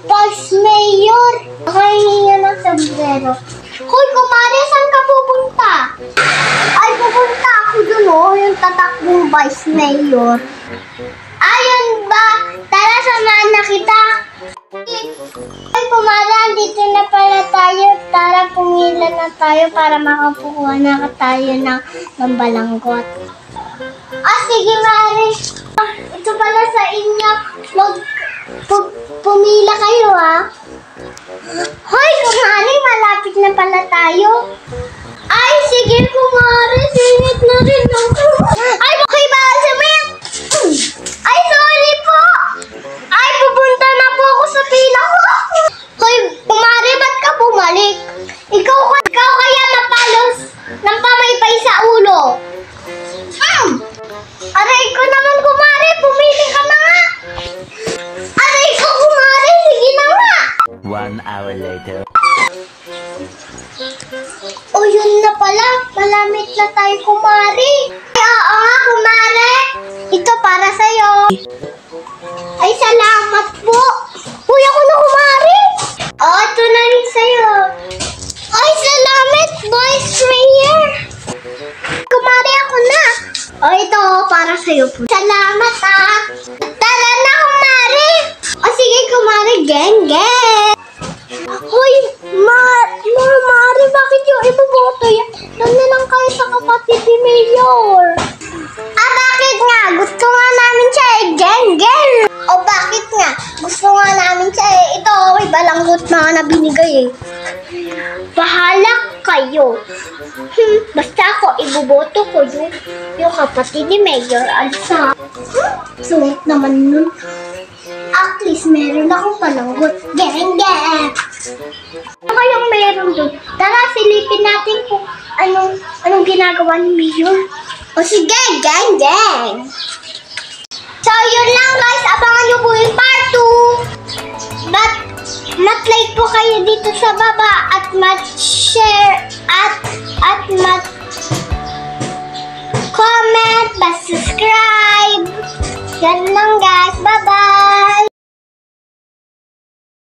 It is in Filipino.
Vice Mayor! Nakahingi ng sombrero. Hoy, kumare, saan ka pupunta? Ay, pupunta ako dun, oh, yung tatakbong Vice Mayor. Ayun ba? Tara, samahan na kita. Ay, kumare, andito na pala tayo. Tara, pumila na tayo para makapukuha na tayo ng balanggot. Ah, sige, Mare. Ito pala sa inyo. Pumila kayo, ah. Hoy, kumare, malapit na pala tayo. Ay, sige, kumare, singit na rin ako. Ay, okay ba, Samit? Ay, sorry po. Ay, pupunta na po ako sa pila ko. Hoy, kumare, ba't ka bumalik? Ikaw kaya mapalos ng pamaypay sa ulo. Aray ko naman, kumare, pumili ka na nga. Aray ko, kumare, sige na nga. 1 hour later. O, yun na pala. Malamit na tayo, kumare. Ay, oo nga, kumare. Ito para sa'yo. Ay, salamat po. Uy, ako na, kumare. Oh, ito na rin sa'yo. Ay, salamat, Vice Mayor. Kumare, ako na. O, ito, para sa'yo po. Salamat, ah. Tara na, kumare. O, sige, kumare, geng. Hoy, Mare, bakit yung iboboto yan? Doon na lang kayo sa kapatid ni Mayor. Ah, bakit nga? Gusto nga namin siya eh, geng. O, bakit nga? Gusto nga namin siya eh. Ito, may balanggot na binigay eh. Bahala kayo. Basta ako, iboboto ko yung kapatid ni Mayor Alsa. Sulit naman nun. At least meron akong palanggot. Geng. Ano kayong meron dun? Tara, silipin natin kung anong ginagawa ni Mayor. O sige, geng. So, yun lang guys. Abangan nyo po yung part 2. Mat-like po kayo dito sa baba at mat-share at mat-comment, mat-subscribe. Yan lang guys. Bye-bye!